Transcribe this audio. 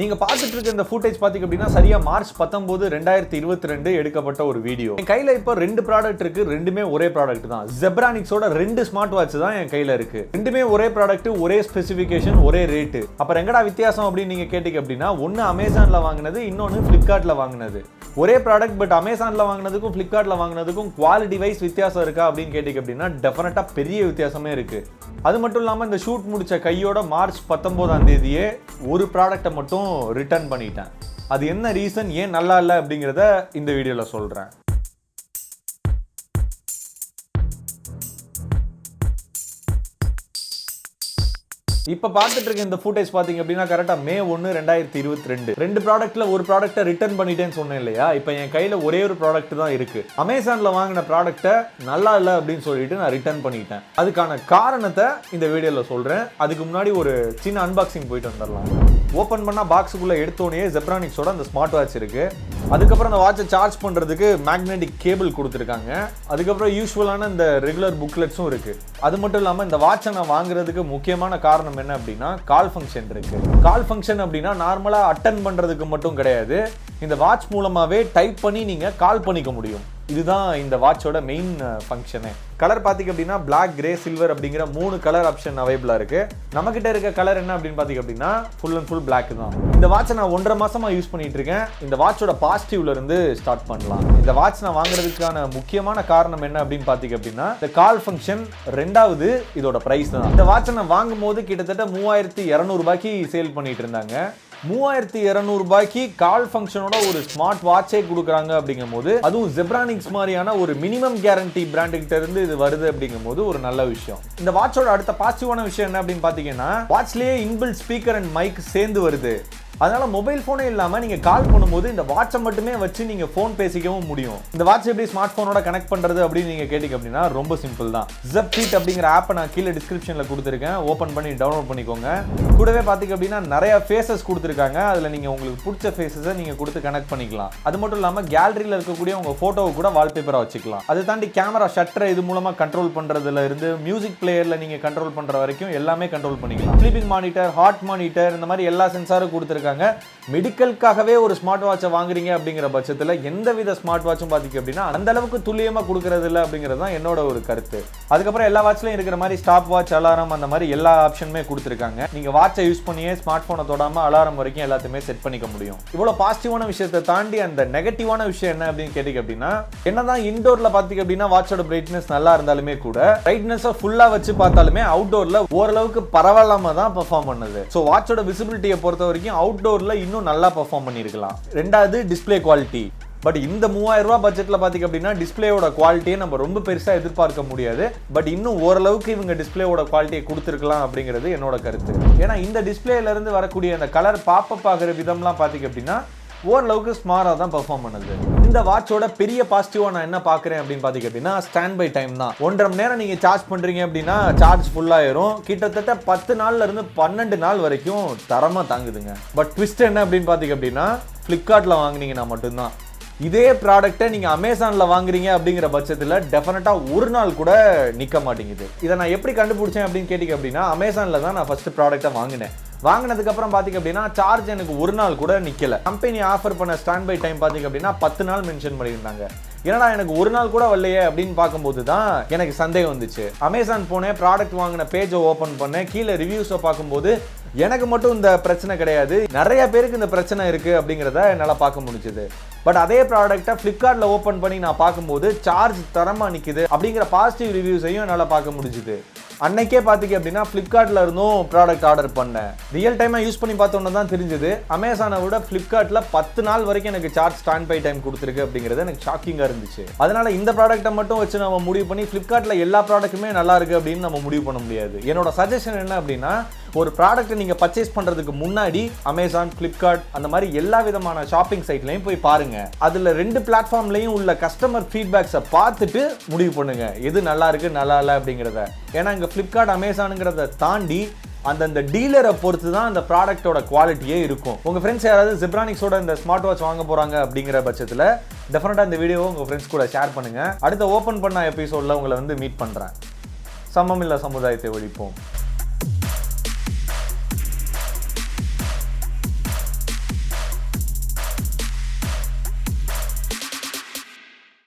நீங்க பார்த்துட்டு இருக்க இந்த ஃபுட்டேஜ் பாத்தீங்க அப்படின்னா சரியா மார்ச் 19 2022 எடுக்கப்பட்ட ஒரு வீடியோ. என் கையில இப்போ ரெண்டு ப்ராடக்ட் இருக்கு, ரெண்டுமே ஒரே ப்ராடக்ட் தான். Zebronicsோட ரெண்டு ஸ்மார்ட் வாட்ச் தான் என் கையில இருக்கு. ரெண்டுமே ஒரே ப்ராடக்ட், ஒரே ஸ்பெசிஃபிகேஷன், ஒரே ரேட். அப்புறம் எங்கடா வித்தியாசம் அப்படின்னு நீங்க கேட்டீங்க அப்படின்னா, ஒன்னு அமேசான்ல வாங்குனது, இன்னொன்னு Flipkartல வாங்குனது. ஒரே ப்ராடக்ட், பட் அமேசான்ல வாங்குனதுக்கும் Flipkartல வாங்குனதுக்கும் குவாலிட்டி வைஸ் வித்தியாசம் இருக்கா அப்படின்னு கேட்டீங்க அப்படின்னா டெஃபினட்டா பெரிய வித்தியாசமே இருக்கு. அது மட்டும் இல்லாம இந்த ஷூட் முடிச்ச கையோட மார்ச் 19ஆம் தேதியே ஒரு ப்ராடக்ட்டை மட்டும் ரிட்டர்ன் பண்ணிட்டேன். அது என்ன ரீசன், ஏன் நல்லா இல்லை அப்படிங்கிறத இந்த வீடியோல சொல்றேன். இப்ப பார்த்துட்டு இருக்க இந்த ஃபுட்டேஜ் பாத்தீங்க அப்படின்னா கரெக்டா மே 1 2022 ரெண்டு ப்ராடக்ட்ல ஒரு ப்ராடக்ட்டை ரிட்டர்ன் பண்ணிட்டேன்னு சொன்னேன் இல்லையா. இப்போ என் கையில ஒரே ஒரு ப்ராடக்ட் தான் இருக்கு. அமேசான்ல வாங்கின ப்ராடக்ட்டை நல்லா இல்லை அப்படின்னு சொல்லிட்டு நான் ரிட்டர்ன் பண்ணிட்டேன். அதுக்கான காரணத்தை இந்த வீடியோல சொல்றேன். அதுக்கு முன்னாடி ஒரு சின்ன அன்பாக்சிங் போயிட்டு வந்துடலாம். ஓப்பன் பண்ணா பாக்ஸுக்குள்ள எடுத்தோடனே Zebronicsோட அந்த ஸ்மார்ட் வாட்ச் இருக்கு. அதுக்கப்புறம் அந்த வாட்சை சார்ஜ் பண்றதுக்கு மேக்னெட்டிக் கேபிள் கொடுத்துருக்காங்க. அதுக்கப்புறம் யூஸ்வலான இந்த ரெகுலர் புக்லெட்ஸும் இருக்கு. அது மட்டும் இல்லாம இந்த வாட்சை நான் வாங்குறதுக்கு முக்கியமான காரணம் என்ன அப்படின்னா கால் ஃபங்க்ஷன் இருக்கு. கால் ஃபங்க்ஷன் அப்படின்னா நார்மலா அட்டெண்ட் பண்றதுக்கு மட்டும் கிடையாது, இந்த வாட்ச் மூலமாவே டைப் பண்ணி நீங்க கால் பண்ணிக்க முடியும். இதுதான் இந்த வாட்சோட மெயின் ஃபங்க்ஷனே. கலர் பாத்தீங்க அப்படின்னா பிளாக், கிரே, சில்வர் அப்படிங்கிற 3 கலர் ஆப்ஷன் அவைலபிளா இருக்கு. நம்ம கிட்ட இருக்க கலர் என்ன அப்படின்னு பாத்தீங்க அப்படின்னா ஃபுல் அண்ட் ஃபுல் பிளாக் தான். இந்த வாட்சை நான் 1.5 மாசமா யூஸ் பண்ணிட்டு இருக்கேன். இந்த வாட்சோட பாசிட்டிவ்ல இருந்து ஸ்டார்ட் பண்ணலாம். இந்த வாட்ச் நான் வாங்குறதுக்கான முக்கியமான காரணம் என்ன அப்படின்னு பாத்தீங்க அப்படின்னா இந்த கால் ஃபங்க்ஷன், ரெண்டாவது இதோட பிரைஸ் தான். இந்த வாட்சை நான் வாங்கும் போது கிட்டத்தட்ட 3200 ரூபாய்க்கு சேல் பண்ணிட்டு இருந்தாங்க. 3200 ரூபாய்க்கு கால் ஃபங்க்ஷனோட ஒரு ஸ்மார்ட் வாட்சே கொடுக்குறாங்க அப்படிங்கும் போது, அதுவும் Zebronics மாதிரியான ஒரு மினிமம் கேரண்டி பிராண்ட் கிட்ட இருந்து இது வருது அப்படிங்கும் போது ஒரு நல்ல விஷயம். இந்த வாட்சோட அடுத்த பாசிட்டிவான விஷயம் என்ன அப்படின்னு பாத்தீங்கன்னா வாட்ச்லயே இன்பில்ட் ஸ்பீக்கர் அண்ட் மைக் சேர்ந்து வருது. அதனால மொபைல் போனே இல்லாம நீங்க கால் பண்ணும்போது இந்த வாட்சை மட்டுமே வச்சு நீங்க போன் பேசிக்கவும் முடியும். இந்த வாட்ச் எப்படி ஸ்மார்ட் போனோட கனெக்ட் பண்றது அப்படின்னு நீங்க கேட்டீங்க அப்படின்னா ரொம்ப சிம்பிள் தான். Zebronics அப்படிங்கிற ஆப்பை நான் கீழே டிஸ்கிரிப்ஷன்ல கொடுத்துருக்கேன். ஓபன் பண்ணி டவுன்லோட் பண்ணிக்கோங்க. கூடவே பாத்தீங்க அப்படின்னா நிறைய ஃபேஸஸ் கொடுத்துருக்காங்க. அதுல நீங்க உங்களுக்கு பிடிச்ச ஃபேஸஸை நீங்க கொடுத்து கனெக்ட் பண்ணிக்கலாம். அது மட்டும் இல்லாம கேலரியில இருக்கக்கூடிய உங்க போட்டோவை கூட வால்பேப்பரா வச்சுக்கலாம். அதை தாண்டி கேமரா ஷட்டரை இது மூலமா கண்ட்ரோல் பண்றதுல இருந்து மியூசிக் பிளேயர்ல நீங்க கண்ட்ரோல் பண்ற வரைக்கும் எல்லாமே கண்ட்ரோல் பண்ணிக்கலாம். ஸ்லீப்பிங் மானிட்டர், ஹார்ட் மானிட்டர், இந்த மாதிரி எல்லா சென்சாரும் கொடுத்துருக்காங்க. மெடிக்கலுக்காகவே ஒரு ஸ்மார்ட் வாட்சை வாங்குறீங்க அப்படிங்கிற பட்சத்தில் எந்தவித ஸ்மார்ட் வாட்சும் பாத்தீங்க அப்படின்னா அந்த அளவுக்கு துல்லியமா கொடுக்கறது இல்லை அப்படிங்கிறது தான் என்னோட ஒரு கருத்து. அதுக்கப்புறம் எல்லா வாட்ச்லயும் இருக்கிற மாதிரி ஸ்டாப் வாட்ச், அலாரம், அந்த மாதிரி எல்லா ஆப்ஷனுமே கொடுத்துருக்காங்க. நீங்க வாட்சை யூஸ் பண்ணியே ஸ்மார்ட் போனை தொடாம அலாரம் வரைக்கும் எல்லாத்தையுமே செட் பண்ணிக்க முடியும். இவ்வளவு பாசிட்டிவான விஷயத்தை தாண்டி அந்த நெகட்டிவான விஷயம் என்ன அப்படின்னு கேட்டீங்க அப்படின்னா, என்னதான் இன்டோர்ல பாத்தீங்க அப்படின்னா வாட்சோட பிரைட்னஸ் நல்லா இருந்தாலுமே கூட பிரைட்னஸ் ஃபுல்லா வச்சு பார்த்தாலுமே அவுட்டோர்ல ஓரளவுக்கு பரவாயில்லாம தான் பெர்ஃபார்ம் பண்ணுது. ஸோ வாட்சோட விசிபிலிட்டியை பொறுத்த வரைக்கும் அவுட்டோர்ல இன்னும் நல்லா பெர்ஃபார்ம் பண்ணிருக்கலாம். ரெண்டாவது டிஸ்ப்ளே குவாலிட்டி. பட் இந்த 3000 ரூபாய் பட்ஜெட்ல பாத்தீங்க அப்படின்னா டிஸ்பிளேயோட குவாலிட்டியை நம்ம ரொம்ப பெருசா எதிர்பார்க்க முடியாது. பட் இன்னும் ஓரளவுக்கு இவங்க டிஸ்பிளேயோட குவாலிட்டியை கொடுத்துருக்கலாம் அப்படிங்கிறது என்னோட கருத்து. ஏன்னா இந்த டிஸ்பிளேல இருந்து வரக்கூடிய அந்த கலர் பாப்பப் ஆகிற விதம்லாம் பாத்தீங்க அப்படின்னா ஓரளவுக்கு ஸ்மார்ட்டா தான் பெர்ஃபார்ம் பண்ணுது. இந்த வாட்சோட பெரிய பாசிட்டிவா நான் என்ன பாக்குறேன் அப்படின்னு பாத்தீங்க அப்படின்னா ஸ்டாண்ட் பை டைம் தான். 1.5 மணி நேரம் நீங்க சார்ஜ் பண்றீங்க அப்படின்னா சார்ஜ் ஃபுல் ஆயிரும். கிட்டத்தட்ட 10 நாள்ல இருந்து 12 நாள் வரைக்கும் தரமா தாங்குதுங்க. பட் ட்விஸ்ட் என்ன அப்படின்னு பாத்தீங்க அப்படின்னா Flipkartல வாங்குனீங்கன்னா மட்டும்தான். இதே ப்ராடக்ட்டை நீங்க அமேசான்ல வாங்குறீங்க அப்படிங்கிற பட்சத்துல டெஃபினட்டா ஒரு நாள் கூட நிக்க மாட்டேங்குது. இதை நான் எப்படி கண்டுபிடிச்சேன் அப்படின்னு கேட்டீங்க அப்படின்னா அமேசான்ல தான் நான் ஃபர்ஸ்ட் ப்ராடக்ட்டை வாங்கினேன். வாங்கினதுக்கு அப்புறம் பாத்தீங்க அப்படின்னா சார்ஜ் எனக்கு ஒரு நாள் கூட நிக்கல. கம்பெனி ஆஃபர் பண்ண ஸ்டாண்ட் பை டைம் பாத்தீங்க அப்படின்னா 10 நாள் மென்ஷன் பண்ணியிருந்தாங்க. ஏன்னா எனக்கு ஒரு நாள் கூட வரலையே அப்படின்னு பார்க்கும்போது தான் எனக்கு சந்தேகம் வந்துச்சு. அமேசான் போனேன், ப்ராடக்ட் வாங்கின பேஜை ஓப்பன் பண்ணேன், கீழே ரிவ்யூஸை பார்க்கும்போது எனக்கு மட்டும் இந்த பிரச்சனை கிடையாது, நிறைய பேருக்கு இந்த பிரச்சனை இருக்கு அப்படிங்கிறத என்னால் பார்க்க முடிஞ்சுது. பட் அதே ப்ராடக்ட்டை Flipkartல ஓப்பன் பண்ணி நான் பார்க்கும்போது சார்ஜ் தரமா நிக்குது அப்படிங்கிற பாசிட்டிவ் ரிவ்யூஸையும் என்னால் பார்க்க முடிஞ்சுது. அன்னைக்கே பாத்தீங்க அப்படின்னா Flipkartல இருந்தும் ப்ராடக்ட் ஆர்டர் பண்ணேன். ரியல் டைமா யூஸ் பண்ணி பார்த்தோன்னு தான் தெரிஞ்சது அமேசானை விட Flipkartல 10 நாள் வரைக்கும் எனக்கு சார்ஜ் ஸ்டாண்ட் பை டைம் கொடுத்துருக்கு அப்படிங்கிறது எனக்கு ஷாக்கிங்கா இருந்துச்சு. அதனால இந்த ப்ராடக்ட்டை மட்டும் வச்சு நம்ம முடிவு பண்ணி Flipkartல எல்லா ப்ராடக்ட்டுமே நல்லா இருக்கு அப்படின்னு நம்ம முடிவு பண்ண முடியாது. என்னோட சஜஷன் என்ன அப்படின்னா ஒரு ப்ராடக்ட்டை நீங்க பர்ச்சேஸ் பண்றதுக்கு முன்னாடி அமேசான், Flipkart அந்த மாதிரி எல்லா விதமான ஷாப்பிங் சைட்லயும் போய் பாருங்க. அதுல ரெண்டு பிளாட்ஃபார்ம்லயும் உள்ள கஸ்டமர் ஃபீட்பேக்ஸை பார்த்துட்டு முடிவு பண்ணுங்க எது நல்லா இருக்கு நல்லா இல்லை அப்படிங்கிறத. ஏன்னா இங்க Flipkart, அமேசானுங்கிறத தாண்டி அந்த டீலரை பொறுத்து தான் அந்த ப்ராடக்ட்டோட குவாலிட்டியே இருக்கும். உங்க ஃப்ரெண்ட்ஸ் யாராவது Zebronicsோட இந்த ஸ்மார்ட் வாட்ச் வாங்க போறாங்க அப்படிங்கிற பட்சத்துல டெஃபினட்டா இந்த வீடியோவை உங்க ஃப்ரெண்ட்ஸ் கூட ஷேர் பண்ணுங்க. அடுத்த ஓபன் பண்ண எபிசோட்ல உங்களை மீட் பண்றேன். சமமில்ல சமுதாயத்தை ஒழிப்போம்.